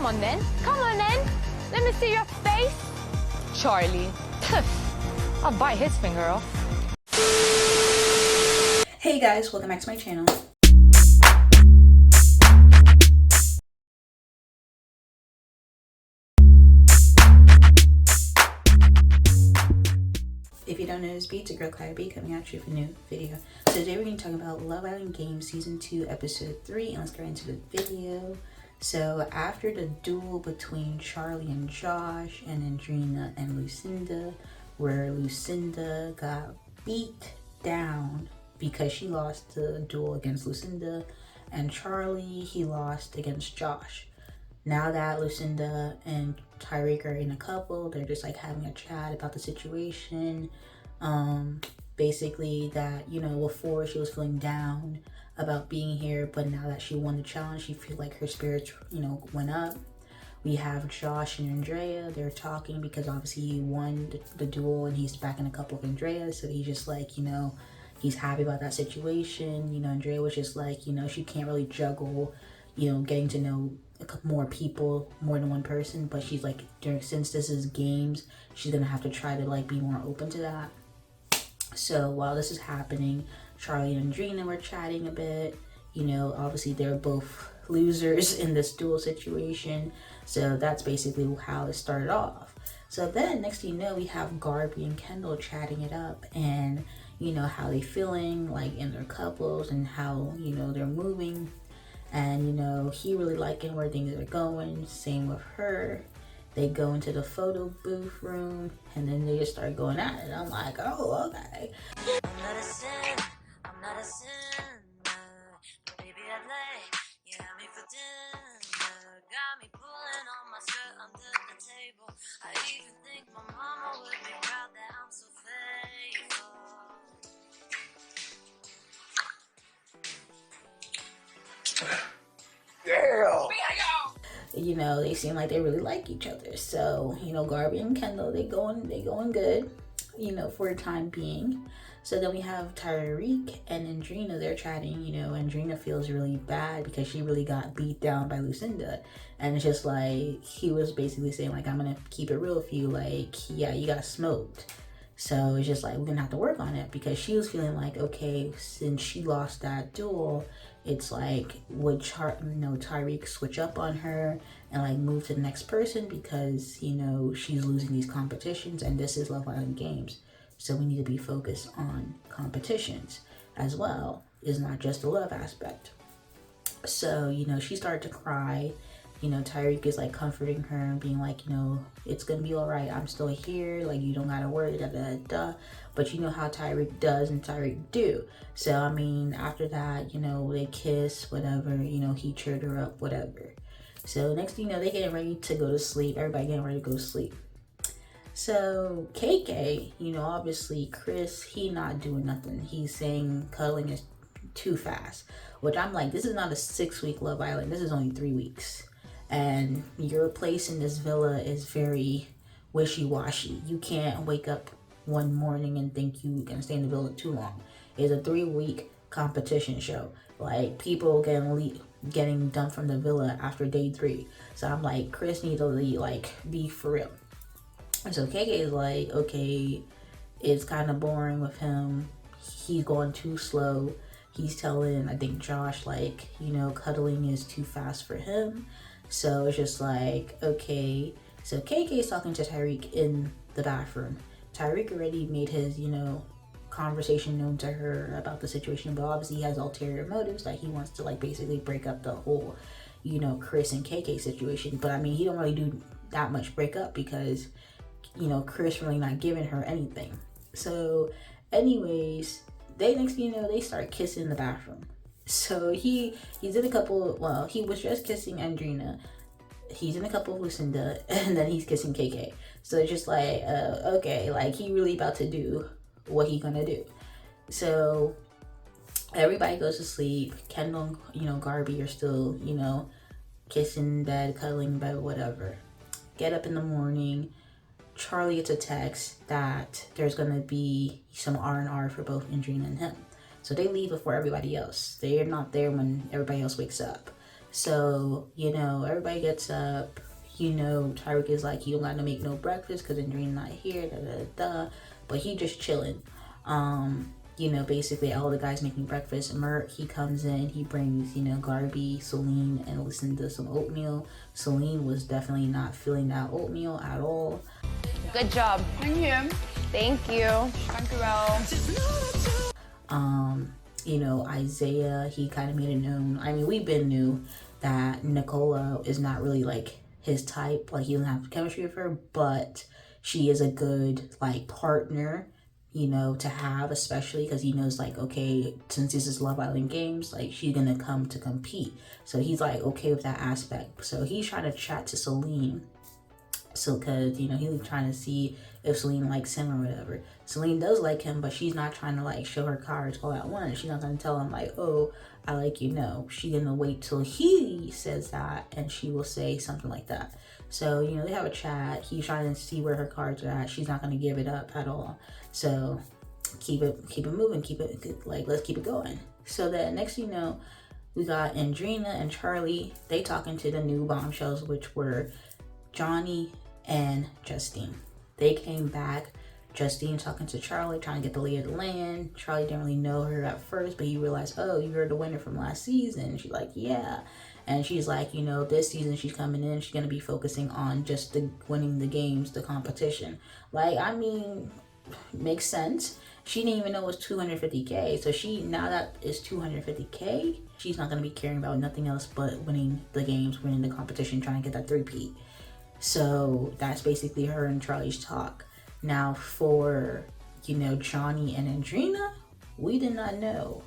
on then. Come on then. Let me see your face. Charlie. I'll bite his finger off. Hey guys, welcome back to my channel. If you don't know, it's your girl KylerB coming at you with a new video. So today we're going to talk about Love Island Games Season 2 Episode 3, and let's get into the video. So after the duel between Charlie and Josh and Andreina and Lucinda, where Lucinda got beat down because she lost the duel against Lucinda, and Charlie, he lost against Josh. Now that Lucinda and Tyreek are in a couple, they're just like having a chat about the situation. Basically that, you know, before she was feeling down about being here, but now that she won the challenge, she feels like her spirits, you know, went up. We have Josh and Andrea. They're talking because obviously he won the duel and he's back in a couple of Andrea, so he's just like, you know, he's happy about that situation. You know, Andrea was just like, you know, she can't really juggle, you know, getting to know more people, more than one person, but she's like, since this is games, she's gonna have to try to like be more open to that. So while this is happening, Charlie and Andreina were chatting a bit. You know, obviously they're both losers in this duel situation, so that's basically how it started off. So then next thing you know, we have Garby and Kendall chatting it up, and you know how they feeling like in their couples and how, you know, they're moving. And you know, he really liking where things are going. Same with her. They go into the photo booth room and then they just start going at it. I'm like, oh, okay. I'm not a sinner, but baby I'd lay, you had me for dinner, got me pulling on my shirt under the table. I even think my mama would be proud that I'm so faithful. You know, they seem like they really like each other. So, you know, Garby and Kendall, they going good, you know, for the time being. So then we have Tyreek and Andreina, they're chatting. You know, Andreina feels really bad because she really got beat down by Lucinda. And it's just like, he was basically saying like, I'm gonna keep it real with you, like, yeah, you got smoked. So it's just like, we're gonna have to work on it, because she was feeling like, okay, since she lost that duel, it's like, would Tyreek switch up on her and like move to the next person, because, you know, she's losing these competitions and this is Love Island Games. So we need to be focused on competitions as well. It's not just the love aspect. So, you know, she started to cry. You know, Tyreek is like comforting her and being like, you know, it's gonna be all right. I'm still here. Like, you don't gotta worry, da da da. But you know how Tyreek does and Tyreek do. So, I mean, after that, you know, they kiss, whatever. You know, he cheered her up, whatever. So, next thing you know, they getting ready to go to sleep. Everybody getting ready to go to sleep. So, KK, you know, obviously, Chris, he not doing nothing. He's saying cuddling is too fast. Which I'm like, this is not a 6-week Love Island. This is only 3 weeks. And your place in this villa is very wishy-washy. You can't wake up one morning and think you can stay in the villa too long. It's a 3-week competition show. Like, people getting dumped from the villa after day 3. So I'm like, Chris needs to like be for real. And so KK is like, okay, it's kind of boring with him. He's going too slow. He's telling, I think, Josh, like, you know, cuddling is too fast for him. So it's just like, okay. So KK is talking to Tyreek in the bathroom. Tyreek already made his, you know, conversation known to her about the situation, but obviously he has ulterior motives, like he wants to like basically break up the whole, you know, Chris and KK situation. But I mean, he don't really do that much break up because, you know, Chris really not giving her anything. So anyways, they next thing you know, they start kissing in the bathroom. So he's in a couple, well, he was just kissing Andreina, he's in a couple with Lucinda, and then he's kissing KK. So it's just like, okay, like he really about to do what he gonna do. So everybody goes to sleep. Kendall, you know, Garby are still, you know, kissing in bed, cuddling in bed, whatever. Get up in the morning. Charlie gets a text that there's gonna be some R&R for both Andreina and him. So they leave before everybody else. They're not there when everybody else wakes up. So, you know, everybody gets up. You know, Tyreek is like, he don't got to make no breakfast because Andreina's not here, But he just chilling. You know, basically all the guys making breakfast. Mert, he comes in, he brings, you know, Garby, Celine, and listen to some oatmeal. Celine was definitely not feeling that oatmeal at all. Good job. Thank you. Thank you. Thank you, well. You know, Isaiah, he kind of made it known. I mean, we've been knew that Nicola is not really like his type. Like, he doesn't have chemistry with her, but she is a good like partner, you know, to have, especially because he knows like, okay, since this is Love Island Games, like she's gonna come to compete. So he's like okay with that aspect. So he's trying to chat to Celine. So, because, you know, he was trying to see if Celine likes him or whatever. Celine does like him, but she's not trying to, like, show her cards all at once. She's not going to tell him, like, oh, I like you. No, she's going to wait till he says that, and she will say something like that. So, you know, they have a chat. He's trying to see where her cards are at. She's not going to give it up at all. So, keep it moving. Let's keep it going. So, then next thing you know, we got Andreina and Charlie. They talking to the new bombshells, which were Johnny and Justine. They came back. Justine talking to Charlie, trying to get the lay of the land. Charlie didn't really know her at first, but he realized, oh, you heard the winner from last season. She's like, yeah. And she's like, you know, this season she's coming in, she's going to be focusing on just winning the games, the competition. Like, I mean, makes sense. She didn't even know it was 250K. So now that it's 250K, she's not going to be caring about nothing else but winning the games, winning the competition, trying to get that 3P. So that's basically her and Charlie's talk. Now for, you know, Johnny and Andreina, we did not know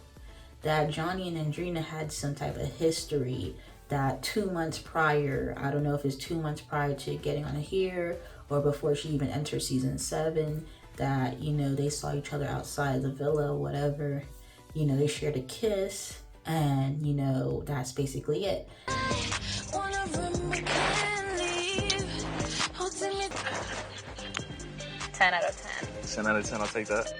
that Johnny and Andreina had some type of history that 2 months prior, I don't know if it's 2 months prior to getting on here or before she even entered season 7, that, you know, they saw each other outside the villa, whatever. You know, they shared a kiss, and, you know, that's basically it. 10 out of 10. 10 out of 10, I'll take that.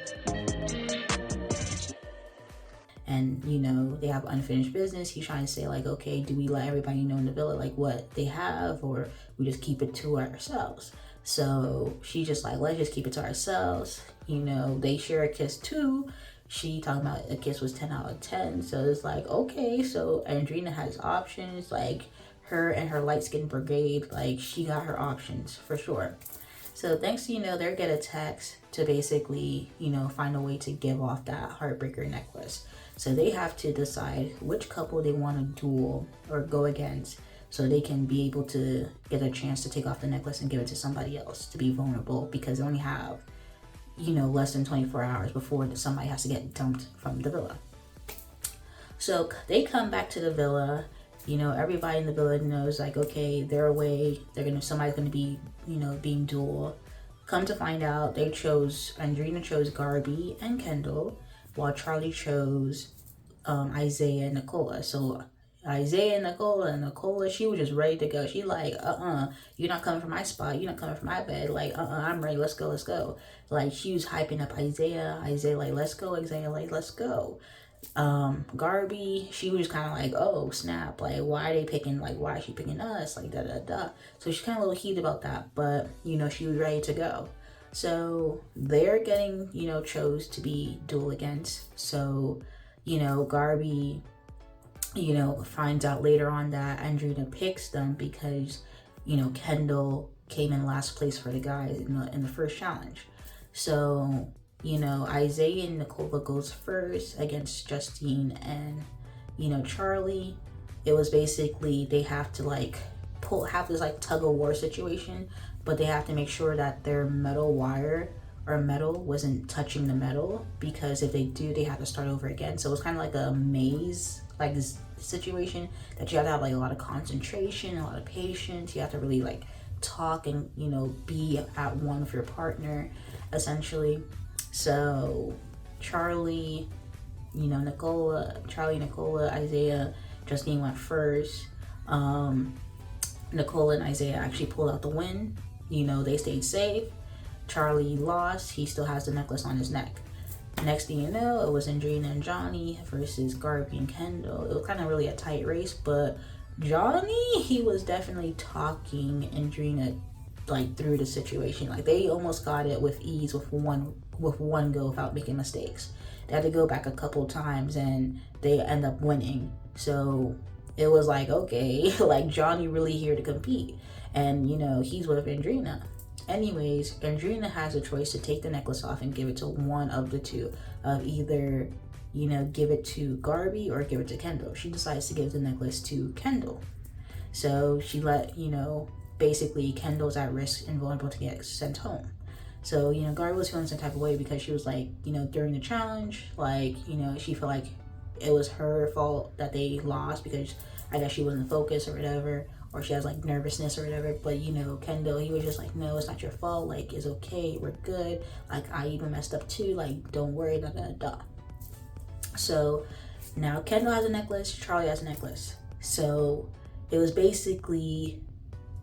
And, you know, they have unfinished business. He's trying to say, like, okay, do we let everybody know in the villa, like, what they have, or we just keep it to ourselves? So she's just like, let's just keep it to ourselves. You know, they share a kiss too. She talking about a kiss was 10 out of 10. So it's like, okay, so Andreina has options. Like, her and her light skin brigade, like, she got her options for sure. So thanks to, you know, they get a text to basically, you know, find a way to give off that heartbreaker necklace. So they have to decide which couple they want to duel or go against, so they can be able to get a chance to take off the necklace and give it to somebody else to be vulnerable, because they only have, you know, less than 24 hours before somebody has to get dumped from the villa. So they come back to the villa. You know, everybody in the villa knows, like, okay, they're away. Somebody's gonna be, you know, being duel. Come to find out, Andreina chose Garby and Kendall, while Charlie chose Isaiah and Nicola. So Isaiah and Nicola, she was just ready to go. She like, you're not coming from my spot. You're not coming from my bed. Like, I'm ready. Let's go. Like, she was hyping up Isaiah. Isaiah like, let's go. Isaiah like, let's go. Garby, she was kind of like, oh snap, like, why is she picking us, like, so she's kind of a little heated about that, but, you know, she was ready to go. So they're getting, you know, chose to be duel against. So, you know, Garby, you know, finds out later on that Andreina picks them because, you know, Kendall came in last place for the guys in the first challenge. So, you know, Isaiah and Nicola goes first against Justine and, you know, Charlie. It was basically, they have to like have this like tug of war situation, but they have to make sure that their metal wire or metal wasn't touching the metal, because if they do, they have to start over again. So it's kind of like a maze, like this situation that you have to have like a lot of concentration, a lot of patience. You have to really like talk and, you know, be at one with your partner, essentially. So Charlie, you know, Nicola, Isaiah, Justine went first. Nicola and Isaiah actually pulled out the win. You know, they stayed safe. Charlie lost. He still has the necklace on his neck. Next thing you know, it was Andreina and Johnny versus Garby and Kendall. It was kind of really a tight race, but Johnny, he was definitely talking Andreina like through the situation. Like they almost got it with ease with one go without making mistakes. They had to go back a couple times and they end up winning. So it was like, okay, like Johnny really here to compete. And you know, he's with Andreina. Anyways, Andreina has a choice to take the necklace off and give it to one of the two, of either, you know, give it to Garby or give it to Kendall. She decides to give the necklace to Kendall. So she let, you know, basically Kendall's at risk and vulnerable to get sent home. So, you know, Garby was feeling some type of way because she was like, you know, during the challenge, like, you know, she felt like it was her fault that they lost because I guess she wasn't focused or whatever, or she has like nervousness or whatever. But you know, Kendall, he was just like, no, it's not your fault. Like, it's okay. We're good. Like, I even messed up too. Like, don't worry. Da da da. So now Kendall has a necklace. Charlie has a necklace. So it was basically,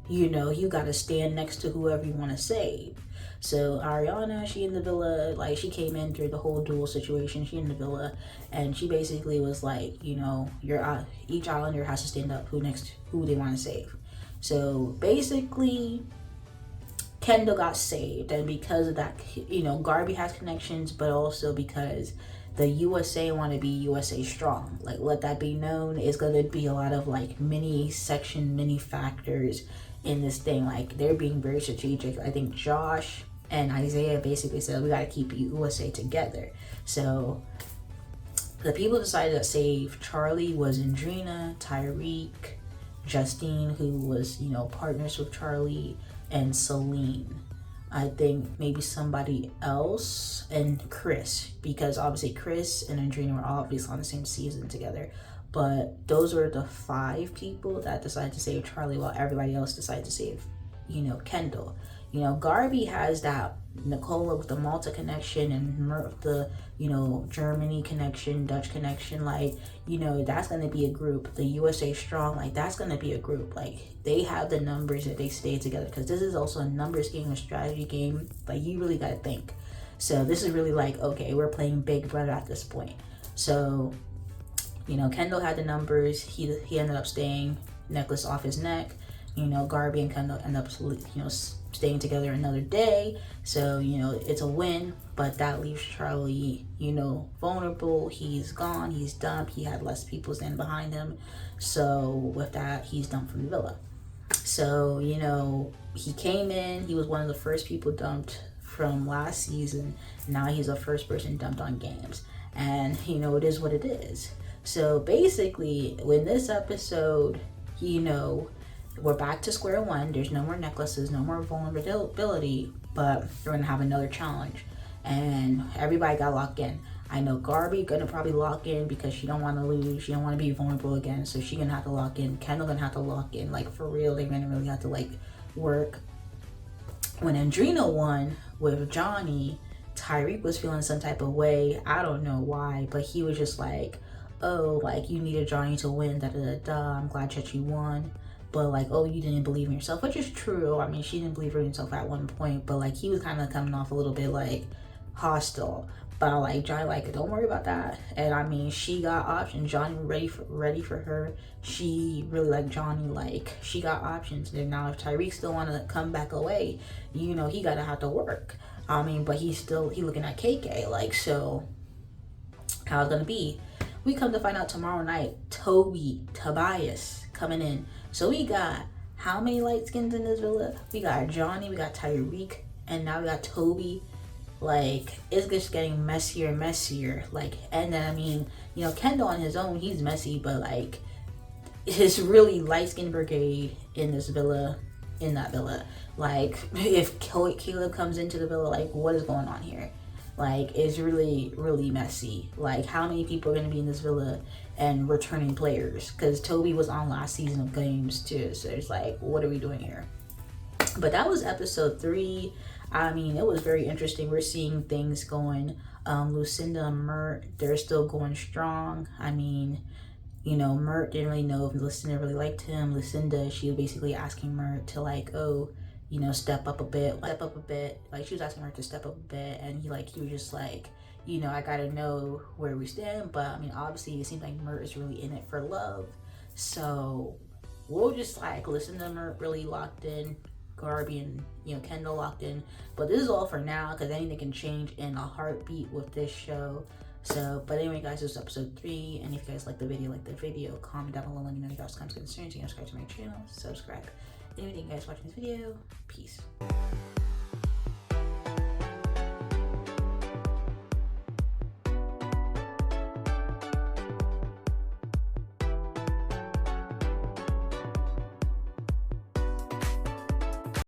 you know, you got to stand next to whoever you want to save. So Ariana, she in the villa, like she came in through the whole duel situation. She in the villa, and she basically was like, you know, each islander has to stand up who they want to save. So basically, Kendall got saved, and because of that, you know, Garby has connections, but also because the USA want to be USA strong. Like, let that be known. It's gonna be a lot of like mini factors in this thing. Like, they're being very strategic. I think Josh and Isaiah basically said, we got to keep USA together. So the people decided to save Charlie was Andreina, Tyreek, Justine, who was, you know, partners with Charlie, and Celine. I think maybe somebody else, and Chris, because obviously Chris and Andreina were obviously on the same season together. But those were the 5 people that decided to save Charlie, while everybody else decided to save, you know, Kendall. You know, Garby has that Nicola with the Malta connection and Mert the, you know, Germany connection, Dutch connection. Like, you know, that's going to be a group. The USA Strong, like, that's going to be a group. Like, they have the numbers if they stay together, because this is also a numbers game, a strategy game. Like, you really got to think. So this is really like, okay, we're playing Big Brother at this point. So, you know, Kendall had the numbers. He ended up staying, necklace off his neck. You know, Garby and Kendall end up, you know, staying together another day. So, you know, it's a win, but that leaves Charlie, you know, vulnerable. He's gone. He's dumped. He had less people standing behind him. So with that, he's dumped from the villa. So, you know, he came in. He was one of the first people dumped from last season. Now he's the first person dumped on games. And, you know, it is what it is. So basically, in this episode, you know, we're back to square one. There's no more necklaces, no more vulnerability, but we're gonna have another challenge, and everybody got locked in. I know Garby gonna probably lock in because she don't want to lose. She don't want to be vulnerable again, so she gonna have to lock in. Kendall gonna have to lock in. Like, for real, they're gonna really have to like work. When Andreina won with Johnny, Tyreek was feeling some type of way. I don't know why, but he was just like, oh, like, you needed Johnny to win, da da da da. I'm glad that you won. But like, oh, you didn't believe in yourself, which is true. I mean, she didn't believe in herself at one point, but like, he was kind of coming off a little bit like hostile. But like, Johnny, like, don't worry about that. And I mean, she got options. Johnny ready for her. She really liked Johnny. Like, she got options. And now if Tyreek still want to come back away, you know, he gotta have to work. I mean, but he looking at KK. Like, so how it's gonna be? We come to find out tomorrow night, Tobias coming in. So we got how many light skins in this villa? We got Johnny, we got Tyreek, and now we got Toby. Like, it's just getting messier and messier. Like, and then I mean, you know, Kendall on his own, he's messy, but like, it's really light skin brigade in this villa, in that villa. Like, if KylerB comes into the villa, like, what is going on here? Like, it's really, really messy. Like, how many people are going to be in this villa and returning players? Because Toby was on last season of games too. So it's like, what are we doing here? But that was episode 3. I mean, it was very interesting. We're seeing things going. Lucinda and Mert, they're still going strong. I mean, you know, Mert didn't really know if Lucinda really liked him. Lucinda, she was basically asking Mert to like, oh, you know, step up a bit. Like, she was asking her to step up a bit, and he was just like, you know, I gotta know where we stand. But I mean, obviously, it seems like Mert is really in it for love. So we'll just like listen to them really locked in. Garby and Kendall locked in, but this is all for now because anything can change in a heartbeat with this show. So, but anyway, guys, this is episode 3, and if you guys like the video, comment down below, let me know your thoughts, comments, concerns. You can subscribe to my channel, subscribe. Anyway, thank you guys for watching this video. Peace.